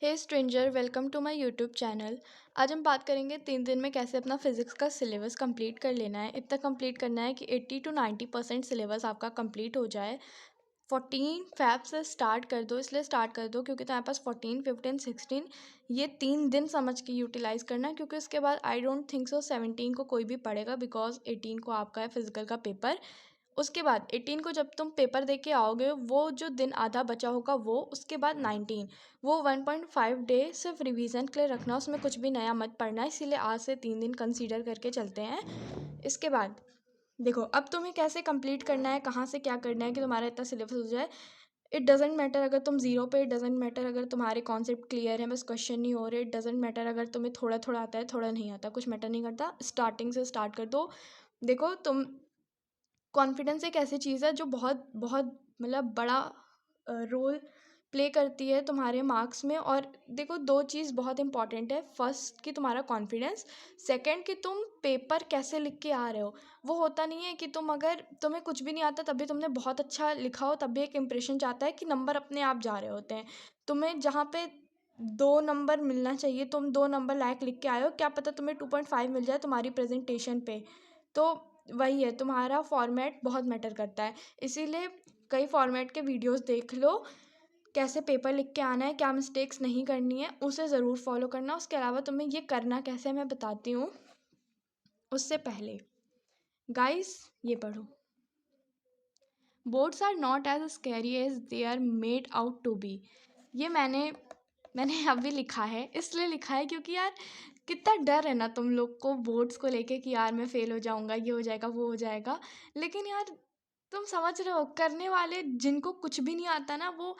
Hey stranger, welcome to my YouTube channel. आज हम बात करेंगे 3 दिन में कैसे अपना फिज़िक्स का सिलेबस कंप्लीट कर लेना है। इतना कंप्लीट करना है कि 80 to 90% सिलेबस आपका कंप्लीट हो जाए। 14 फ़ैब से स्टार्ट कर दो, इसलिए स्टार्ट कर दो क्योंकि तुम्हारे पास 14, 15, 16 ये 3 दिन समझ के यूटिलाइज़ करना है, क्योंकि उसके बाद आई डोंट थिंक सो 17 को कोई भी पढ़ेगा, बिकॉज 18 को आपका है फिजिकल का पेपर। उसके बाद 18 को जब तुम पेपर दे के आओगे, वो जो दिन आधा बचा होगा वो, उसके बाद 19 वो 1.5 डे सिर्फ रिवीजन के लिए रखना, उसमें कुछ भी नया मत पढ़ना। इसीलिए आज से 3 दिन कंसीडर करके चलते हैं। इसके बाद देखो, अब तुम्हें कैसे कंप्लीट करना है, कहाँ से क्या करना है कि तुम्हारा इतना सिलेबस हो जाए। इट डजेंट मैटर अगर तुम ज़ीरो पे, इट डजेंट मैटर अगर तुम्हारे कॉन्सेप्ट क्लियर है बस क्वेश्चन नहीं हो रहे, इट डजेंट मैटर अगर तुम्हें थोड़ा थोड़ा आता है थोड़ा नहीं आता, कुछ मैटर नहीं करता। स्टार्टिंग से स्टार्ट कर दो। देखो, तुम कॉन्फिडेंस एक ऐसी चीज़ है जो बहुत बहुत मतलब बड़ा रोल प्ले करती है तुम्हारे मार्क्स में। और देखो, दो चीज़ बहुत इंपॉर्टेंट है। फर्स्ट कि तुम्हारा कॉन्फिडेंस, सेकंड कि तुम पेपर कैसे लिख के आ रहे हो। वो होता नहीं है कि अगर तुम्हें कुछ भी नहीं आता तब भी तुमने बहुत अच्छा लिखा हो, तब भी एक इम्प्रेशन जाता है कि नंबर अपने आप जा रहे होते हैं। तुम्हें जहाँ पे 2 नंबर मिलना चाहिए, तुम 2 नंबर लायक लिख के आए हो, क्या पता तुम्हें 2.5 मिल जाए तुम्हारी प्रेजेंटेशन पे। तो वही है, तुम्हारा फॉर्मेट बहुत मैटर करता है। इसीलिए कई फॉर्मेट के वीडियोस देख लो, कैसे पेपर लिख के आना है, क्या मिस्टेक्स नहीं करनी है, उसे ज़रूर फॉलो करना। उसके अलावा तुम्हें ये करना कैसे है मैं बताती हूँ। उससे पहले गाइस, ये पढ़ो, boards are not as scary as they are made out to be. ये मैंने अभी लिखा है, इसलिए लिखा है क्योंकि यार कितना डर है ना तुम लोग को बोर्ड्स को लेके कि यार मैं फेल हो जाऊंगा, ये हो जाएगा, वो हो जाएगा। लेकिन यार तुम समझ रहे हो, करने वाले जिनको कुछ भी नहीं आता ना, वो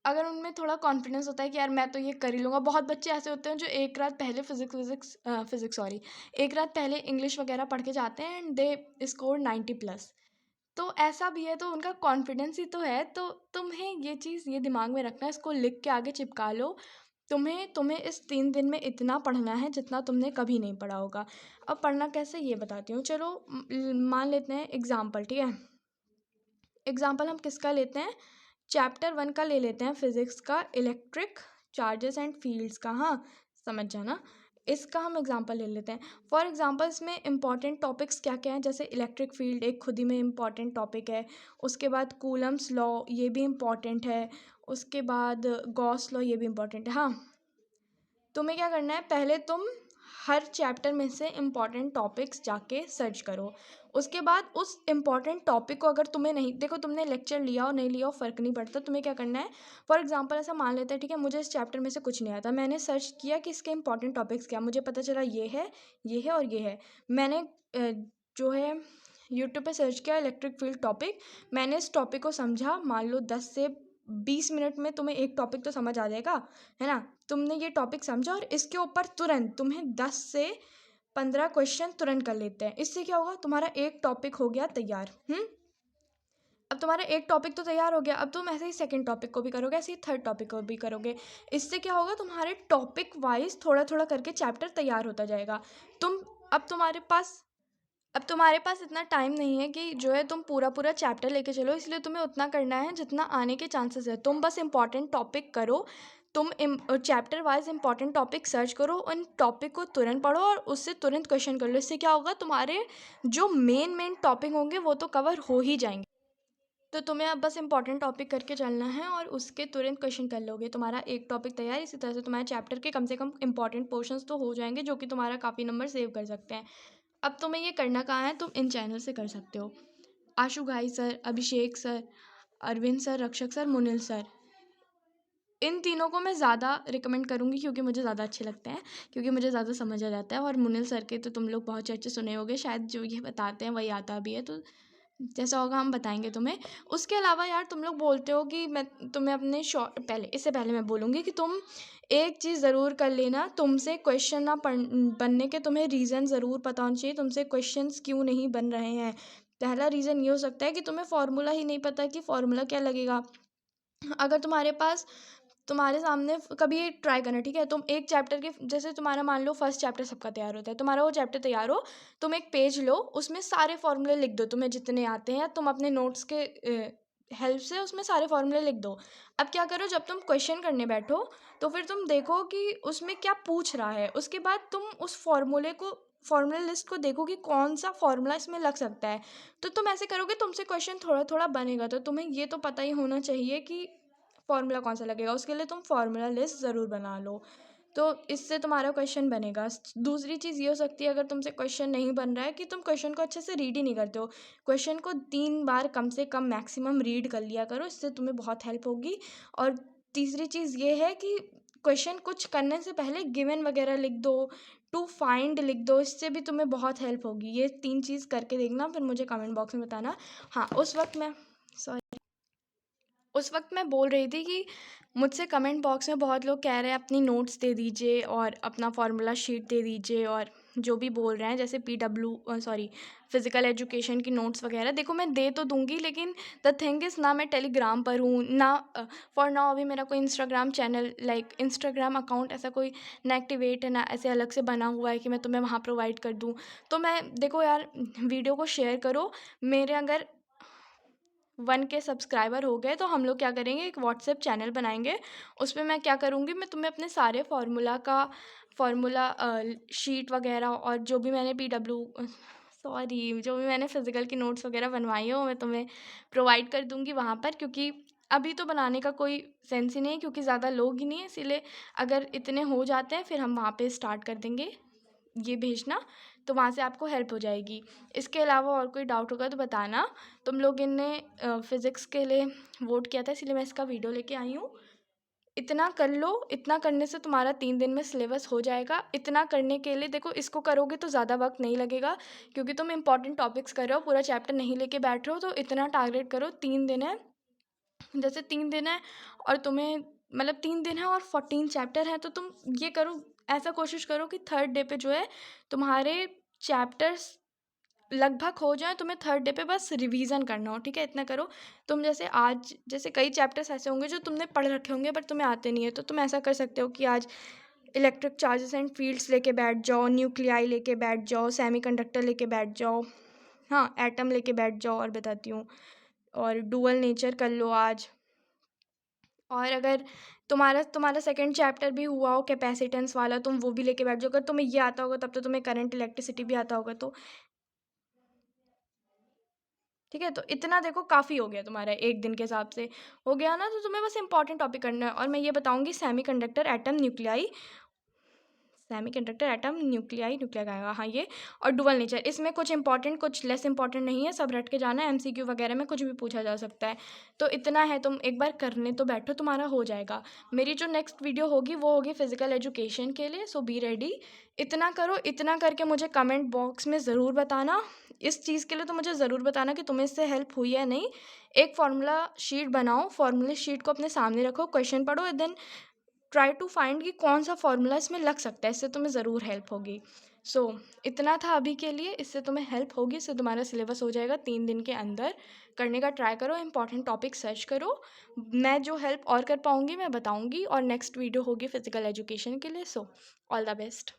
अगर उनमें थोड़ा कॉन्फिडेंस होता है कि यार मैं तो ये कर ही लूँगा। बहुत बच्चे ऐसे होते हैं जो एक रात पहले फिजिक्स सॉरी एक रात पहले इंग्लिश वगैरह पढ़ के जाते हैं एंड दे स्कोर 90+। तो ऐसा भी है, तो उनका कॉन्फिडेंस ही तो है। तो तुम्हें ये चीज़ ये दिमाग में रखना है, इसको लिख के आगे चिपका लो। तुम्हें तुम्हें इस 3 दिन में इतना पढ़ना है जितना तुमने कभी नहीं पढ़ा होगा। अब पढ़ना कैसे ये बताती हूँ। चलो, मान लेते हैं एग्जाम्पल, ठीक है। एग्जाम्पल हम किसका लेते हैं, चैप्टर 1 का ले लेते हैं, फिजिक्स का, इलेक्ट्रिक चार्जेस एंड फील्ड्स का। हाँ, समझ जाना, इसका हम एग्जांपल ले लेते हैं। फॉर एग्जांपल इसमें इंपॉर्टेंट टॉपिक्स क्या क्या हैं, जैसे इलेक्ट्रिक फील्ड एक खुद ही में इंपॉर्टेंट टॉपिक है। उसके बाद कूलम्स लॉ, ये भी इंपॉर्टेंट है। उसके बाद गॉस लॉ, ये भी इंपॉर्टेंट है। हाँ, तुम्हें क्या करना है, पहले तुम हर चैप्टर में से इम्पॉर्टेंट टॉपिक्स जाके सर्च करो। उसके बाद उस इम्पॉर्टेंट टॉपिक को, अगर तुम्हें नहीं, देखो तुमने लेक्चर लिया हो नहीं लिया हो फ़र्क नहीं पड़ता, तुम्हें क्या करना है। फॉर एग्जांपल ऐसा मान लेते हैं, ठीक है, मुझे इस चैप्टर में से कुछ नहीं आता, मैंने सर्च किया कि इसके इंपॉर्टेंट टॉपिक्स क्या, मुझे पता चला ये है और ये है। मैंने जो है यूट्यूब पे सर्च किया इलेक्ट्रिक फील्ड टॉपिक, मैंने इस टॉपिक को समझा। मान लो 10 से 20 मिनट में तुम्हें एक टॉपिक तो समझ आ जाएगा, है ना। तुमने ये टॉपिक समझा और इसके ऊपर तुरंत तुम्हें 10 से 15 क्वेश्चन तुरंत कर लेते हैं। इससे क्या होगा, तुम्हारा एक टॉपिक हो गया तैयार। अब तुम्हारा एक टॉपिक तो तैयार हो गया, अब तुम ऐसे ही सेकंड टॉपिक को भी करोगे, ऐसे ही थर्ड टॉपिक को भी करोगे। इससे क्या होगा, तुम्हारे टॉपिक वाइज थोड़ा थोड़ा करके चैप्टर तैयार होता जाएगा। तुम अब तुम्हारे पास इतना टाइम नहीं है कि जो है तुम पूरा पूरा चैप्टर लेके चलो, इसलिए तुम्हें उतना करना है जितना आने के चांसेस है। तुम बस इंपॉर्टेंट टॉपिक करो, तुम chapter wise important topic search करो, उन टॉपिक को तुरंत पढ़ो और उससे तुरंत क्वेश्चन कर लो। इससे क्या होगा, तुम्हारे जो मेन मेन टॉपिक होंगे वो तो कवर हो ही जाएंगे। तो तुम्हें अब बस इंपॉर्टेंट टॉपिक करके चलना है और उसके तुरंत क्वेश्चन कर लोगे, तुम्हारा एक टॉपिक तैयार। इसी तरह से तुम्हारे चैप्टर के कम से कम इंपॉर्टेंट पोर्शंस तो हो जाएंगे, जो कि तुम्हारा काफ़ी नंबर सेव कर सकते हैं। अब तुम्हें ये करना कहाँ है, तुम इन चैनल से कर सकते हो। आशु घाई सर, अभिषेक सर, अरविंद सर, रक्षक सर, मुनिल सर, इन तीनों को मैं ज़्यादा रिकमेंड करूँगी क्योंकि मुझे ज़्यादा अच्छे लगते हैं, क्योंकि मुझे ज़्यादा समझ आ जाता है। और मुनिल सर के तो तुम लोग बहुत चर्चे सुने होंगे शायद, जो ये बताते हैं वही आता भी है, तो जैसा होगा हम बताएंगे तुम्हें। उसके अलावा यार तुम लोग बोलते हो कि मैं तुम्हें अपने शॉर्ट, इससे पहले मैं बोलूँगी कि तुम एक चीज़ ज़रूर कर लेना, तुमसे क्वेश्चन ना बनने के तुम्हें रीज़न ज़रूर पता होना चाहिए, तुमसे क्वेश्चंस क्यों नहीं बन रहे हैं। पहला रीज़न ये हो सकता है कि तुम्हें फार्मूला ही नहीं पता कि फार्मूला क्या लगेगा। अगर तुम्हारे सामने कभी ये ट्राई करना, ठीक है, तुम एक चैप्टर के, जैसे तुम्हारा मान लो फर्स्ट चैप्टर सबका तैयार होता है, तुम्हारा वो चैप्टर तैयार हो, तुम एक पेज लो, उसमें सारे फॉर्मूले लिख दो तुम्हें जितने आते हैं, तुम अपने नोट्स के हेल्प से उसमें सारे फॉर्मूले लिख दो। अब क्या करो, जब तुम क्वेश्चन करने बैठो तो फिर तुम देखो कि उसमें क्या पूछ रहा है, उसके बाद तुम उस फॉर्मूला लिस्ट को देखो कि कौन सा फॉर्मूला इसमें लग सकता है। तो तुम ऐसे करोगे, तुमसे क्वेश्चन थोड़ा थोड़ा बनेगा, तो तुम्हें ये तो पता ही होना चाहिए कि फॉर्मूला कौन सा लगेगा। उसके लिए तुम फॉर्मूला लिस्ट ज़रूर बना लो, तो इससे तुम्हारा क्वेश्चन बनेगा। दूसरी चीज़ ये हो सकती है, अगर तुमसे क्वेश्चन नहीं बन रहा है कि तुम क्वेश्चन को अच्छे से रीड ही नहीं करते हो, क्वेश्चन को 3 बार कम से कम मैक्सिमम रीड कर लिया करो, इससे तुम्हें बहुत हेल्प होगी। और तीसरी चीज़ ये है कि क्वेश्चन कुछ करने से पहले गिवन वगैरह लिख दो, टू फाइंड लिख दो, इससे भी तुम्हें बहुत हेल्प होगी। ये 3 चीज़ करके देखना, फिर मुझे कमेंट बॉक्स में बताना। हाँ, उस वक्त मैं बोल रही थी कि मुझसे कमेंट बॉक्स में बहुत लोग कह रहे हैं अपनी नोट्स दे दीजिए और अपना फार्मूला शीट दे दीजिए, और जो भी बोल रहे हैं जैसे फिज़िकल एजुकेशन की नोट्स वगैरह। देखो, मैं दे तो दूंगी, लेकिन द थिंग इज़, ना मैं टेलीग्राम पर हूँ, ना फॉर नाउ अभी मेरा कोई इंस्टाग्राम चैनल इंस्टाग्राम अकाउंट ऐसा कोई ना एक्टिवेट है, ना ऐसे अलग से बना हुआ है कि मैं तुम्हें वहाँ प्रोवाइड कर दूँ। तो मैं, देखो यार, वीडियो को शेयर करो। मेरे अगर 1K सब्सक्राइबर हो गए तो हम लोग क्या करेंगे, एक व्हाट्सएप चैनल बनाएंगे। उस पर मैं क्या करूँगी, मैं तुम्हें अपने सारे फार्मूला शीट वगैरह, और जो भी मैंने फ़िज़िकल की नोट्स वगैरह बनवाई हो, मैं तुम्हें प्रोवाइड कर दूँगी वहाँ पर। क्योंकि अभी तो बनाने का कोई सेंस ही नहीं है, क्योंकि ज़्यादा लोग ही नहीं है, इसीलिए अगर इतने हो जाते हैं फिर हम वहाँ पे स्टार्ट कर देंगे ये भेजना, तो वहाँ से आपको हेल्प हो जाएगी। इसके अलावा और कोई डाउट होगा तो बताना। तुम लोग ने फ़िज़िक्स के लिए वोट किया था, इसलिए मैं इसका वीडियो लेके आई हूँ। इतना कर लो, इतना करने से तुम्हारा 3 दिन में सिलेबस हो जाएगा। इतना करने के लिए, देखो, इसको करोगे तो ज़्यादा वक्त नहीं लगेगा, क्योंकि तुम इंपॉर्टेंट टॉपिक्स कर रहे हो, पूरा चैप्टर नहीं लेके बैठ रहे हो। तो इतना टारगेट करो, 3 दिन है, जैसे 3 दिन है और तुम्हें, मतलब 3 दिन है और 14 चैप्टर हैं, तो तुम ये करो, ऐसा कोशिश करो कि थर्ड डे पे जो है तुम्हारे चैप्टर्स लगभग हो जाए, तुम्हें थर्ड डे पे बस रिवीजन करना हो, ठीक है? इतना करो। तुम जैसे आज, जैसे कई चैप्टर्स ऐसे होंगे जो तुमने पढ़ रखे होंगे बट तुम्हें आते नहीं है, तो तुम ऐसा कर सकते हो कि आज इलेक्ट्रिक चार्जेस एंड फील्ड्स लेके बैठ जाओ, न्यूक्लियाई लेके बैठ जाओ, सेमीकंडक्टर लेके बैठ जाओ, हाँ, एटम लेके बैठ जाओ, और बताती हूँ, और डुअल नेचर कर लो आज। और अगर तुम्हारा सेकंड चैप्टर भी हुआ हो कैपेसिटेंस वाला, तुम वो भी लेके बैठ जाओ। अगर तुम्हें ये आता होगा तब तो तुम्हें करंट इलेक्ट्रिसिटी भी आता होगा, तो ठीक है। तो इतना देखो काफ़ी हो गया, तुम्हारा एक दिन के हिसाब से हो गया ना। तो तुम्हें बस इंपॉर्टेंट टॉपिक करना है, और मैं ये बताऊंगी सेमीकंडक्टर एटम न्यूक्लियाई न्यूक्लिया का आएगा, हाँ ये। और डुअल नेचर, इसमें कुछ इंपॉर्टेंट कुछ लेस इंपॉर्टेंट नहीं है, सब रट के जाना है। एमसीक्यू वगैरह में कुछ भी पूछा जा सकता है। तो इतना है, तुम एक बार करने तो बैठो, तुम्हारा हो जाएगा। मेरी जो नेक्स्ट वीडियो होगी वो होगी फिजिकल एजुकेशन के लिए, सो बी रेडी। इतना करो, इतना करके मुझे कमेंट बॉक्स में ज़रूर बताना। इस चीज़ के लिए तो मुझे ज़रूर बताना कि तुम्हें इससे हेल्प हुई है नहीं। एक फार्मूला शीट बनाओ, फार्मूला शीट को अपने सामने रखो, क्वेश्चन पढ़ो, and then try to find कि कौन सा फॉर्मूला इसमें लग सकता है, इससे तुम्हें ज़रूर हेल्प होगी। सो इतना था अभी के लिए, इससे तुम्हें हेल्प होगी, इससे तुम्हारा सिलेबस हो जाएगा 3 दिन के अंदर। करने का ट्राई करो, इंपॉर्टेंट टॉपिक सर्च करो। मैं जो हेल्प और कर पाऊँगी मैं बताऊँगी, और नेक्स्ट वीडियो होगी फिजिकल एजुकेशन के लिए। So all the best.